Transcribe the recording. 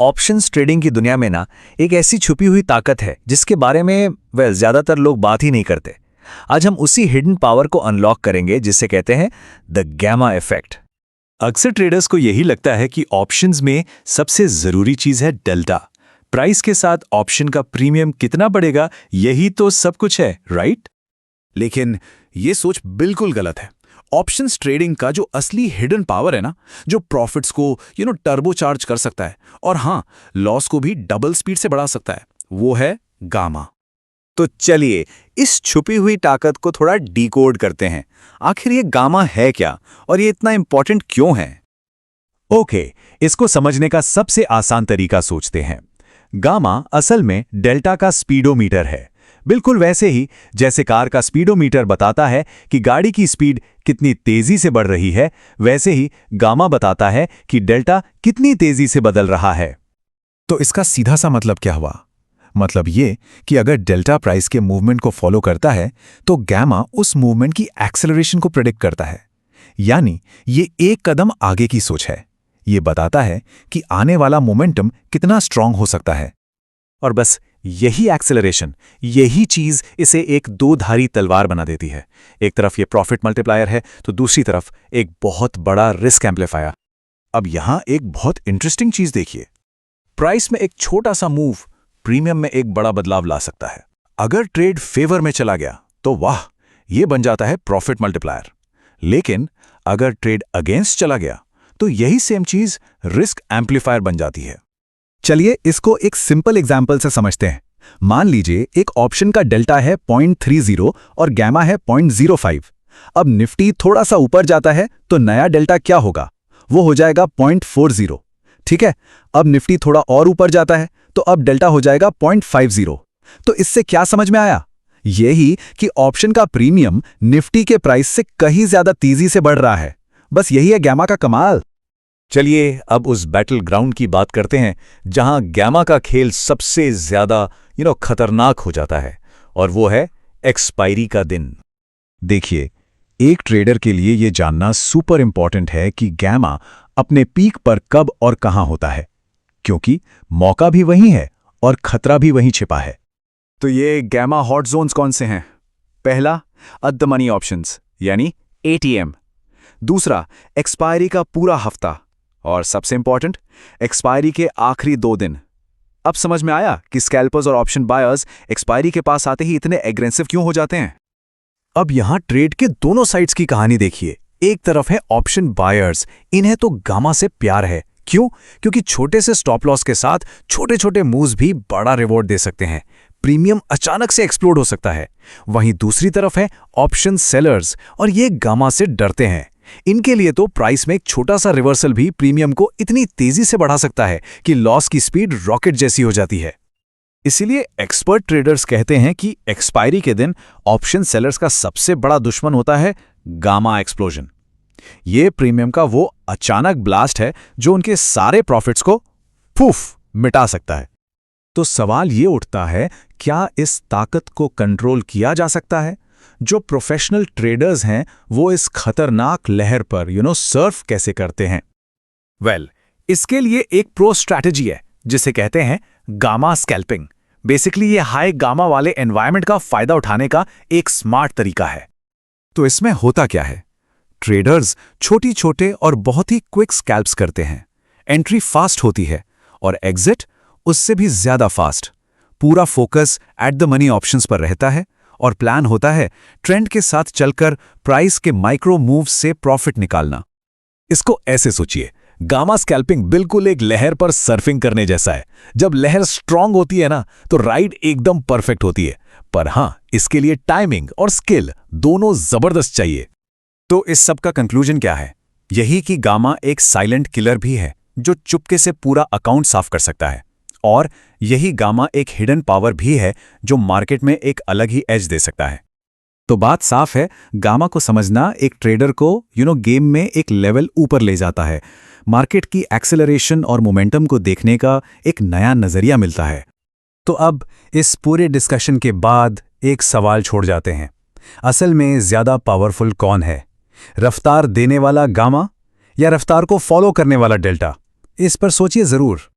Options trading की दुनिया में ना एक ऐसी छुपी हुई ताकत है जिसके बारे में ज्यादातर लोग बात ही नहीं करते। आज हम उसी हिडन पावर को अनलॉक करेंगे जिसे कहते हैं द गैमा इफेक्ट। अक्सर ट्रेडर्स को यही लगता है कि ऑप्शंस में सबसे जरूरी चीज है डेल्टा। प्राइस के साथ ऑप्शन का प्रीमियम कितना बढ़ेगा, यही तो सब कुछ है, राइट? लेकिन ये सोच बिल्कुल गलत है। ऑप्शंस ट्रेडिंग का जो असली हिडन पावर है ना, जो प्रॉफिट्स को टर्बो चार्ज कर सकता है और हाँ, लॉस को भी डबल स्पीड से बढ़ा सकता है, वो है गामा। तो चलिए इस छुपी हुई ताकत को थोड़ा डिकोड करते हैं। आखिर ये गामा है क्या और ये इतना इंपॉर्टेंट क्यों है? ओके, इसको समझने का सबसे आसान तरीका सोचते हैं। गामा असल में डेल्टा का स्पीडोमीटर है। बिल्कुल वैसे ही जैसे कार का स्पीडोमीटर बताता है कि गाड़ी की स्पीड कितनी तेजी से बढ़ रही है, वैसे ही गामा बताता है कि डेल्टा कितनी तेजी से बदल रहा है। तो इसका सीधा सा मतलब क्या हुआ? मतलब ये कि अगर डेल्टा प्राइस के मूवमेंट को फॉलो करता है तो गैमा उस मूवमेंट की एक्सेलरेशन को प्रेडिक्ट करता है। यानी ये एक कदम आगे की सोच है। ये बताता है कि आने वाला मोमेंटम कितना स्ट्रांग हो सकता है। और बस यही एक्सेलरेशन, यही चीज इसे एक दो-धारी तलवार बना देती है। एक तरफ ये प्रॉफिट मल्टीप्लायर है तो दूसरी तरफ एक बहुत बड़ा रिस्क एम्पलीफायर। अब यहां एक बहुत इंटरेस्टिंग चीज देखिए। प्राइस में एक छोटा सा मूव प्रीमियम में एक बड़ा बदलाव ला सकता है। अगर ट्रेड फेवर में चला गया तो वाह, ये बन जाता है प्रॉफिट मल्टीप्लायर। लेकिन अगर ट्रेड अगेंस्ट चला गया तो यही सेम चीज रिस्क एम्पलीफायर बन जाती है। चलिए इसको एक सिंपल एग्जाम्पल से समझते हैं। मान लीजिए एक ऑप्शन का डेल्टा है 0.30 और गैमा है 0.05। अब निफ्टी थोड़ा सा ऊपर जाता है तो नया डेल्टा क्या होगा? वो हो जाएगा 0.40। ठीक है, अब निफ्टी थोड़ा और ऊपर जाता है तो अब डेल्टा हो जाएगा 0.50। तो इससे क्या समझ में आया? यही कि ऑप्शन का प्रीमियम निफ्टी के प्राइस से कहीं ज्यादा तेजी से बढ़ रहा है। बस यही है गैमा का कमाल। चलिए अब उस बैटल ग्राउंड की बात करते हैं जहां गैमा का खेल सबसे ज्यादा खतरनाक हो जाता है, और वो है एक्सपायरी का दिन। देखिए, एक ट्रेडर के लिए यह जानना सुपर इंपॉर्टेंट है कि गैमा अपने पीक पर कब और कहां होता है, क्योंकि मौका भी वही है और खतरा भी वहीं छिपा है। तो ये गैमा हॉट जोन्स कौन से हैं? पहला, एट द मनी ऑप्शंस यानी ATM। दूसरा, एक्सपायरी का पूरा हफ्ता। और सबसे इंपॉर्टेंट, एक्सपायरी के आखिरी 2 दिन। अब समझ में आया कि स्कैल्पर्स और ऑप्शन बायर्स एक्सपायरी के पास आते ही इतने एग्रेसिव क्यों हो जाते हैं। अब यहां ट्रेड के दोनों साइड्स की कहानी देखिए। एक तरफ है ऑप्शन बायर्स, इन्हें तो गामा से प्यार है। क्यों? क्योंकि छोटे से स्टॉप लॉस के साथ छोटे छोटे मूव्स भी बड़ा रिवॉर्ड दे सकते हैं। प्रीमियम अचानक से एक्सप्लोड हो सकता है। वहीं दूसरी तरफ है ऑप्शन सेलर्स, और ये गामा से डरते हैं। इनके लिए तो प्राइस में एक छोटा सा रिवर्सल भी प्रीमियम को इतनी तेजी से बढ़ा सकता है कि लॉस की स्पीड रॉकेट जैसी हो जाती है। इसीलिए एक्सपर्ट ट्रेडर्स कहते हैं कि एक्सपायरी के दिन ऑप्शन सेलर्स का सबसे बड़ा दुश्मन होता है गामा एक्सप्लोजन। ये प्रीमियम का वो अचानक ब्लास्ट है जो उनके सारे प्रॉफिट्स को फूफ मिटा सकता है। तो सवाल ये उठता है, क्या इस ताकत को कंट्रोल किया जा सकता है? जो प्रोफेशनल ट्रेडर्स हैं वो इस खतरनाक लहर पर सर्फ कैसे करते हैं? इसके लिए एक प्रो स्ट्रैटेजी है जिसे कहते हैं गामा स्कैल्पिंग। बेसिकली ये हाई गामा वाले एनवायरनमेंट का फायदा उठाने का एक स्मार्ट तरीका है। तो इसमें होता क्या है? ट्रेडर्स छोटी छोटे और बहुत ही क्विक स्कैल्प्स करते हैं। एंट्री फास्ट होती है और एग्जिट उससे भी ज्यादा फास्ट। पूरा focus at the money options पर रहता है और प्लान होता है ट्रेंड के साथ चलकर प्राइस के माइक्रो मूव्स से प्रॉफिट निकालना। इसको ऐसे सोचिए, गामा स्कैल्पिंग बिल्कुल एक लहर पर सर्फिंग करने जैसा है। जब लहर स्ट्रांग होती है ना तो राइड एकदम परफेक्ट होती है, पर हां, इसके लिए टाइमिंग और स्किल दोनों जबरदस्त चाहिए। तो इस सब का कंक्लूजन क्या है? यही कि गामा एक साइलेंट किलर भी है जो चुपके से पूरा अकाउंट साफ कर सकता है, और यही गामा एक हिडन पावर भी है जो मार्केट में एक अलग ही एज दे सकता है। तो बात साफ है, गामा को समझना एक ट्रेडर को गेम में एक लेवल ऊपर ले जाता है। मार्केट की एक्सेलरेशन और मोमेंटम को देखने का एक नया नजरिया मिलता है। तो अब इस पूरे डिस्कशन के बाद एक सवाल छोड़ जाते हैं, असल में ज्यादा पावरफुल कौन है? रफ्तार देने वाला गामा या रफ्तार को फॉलो करने वाला डेल्टा? इस पर सोचिए जरूर।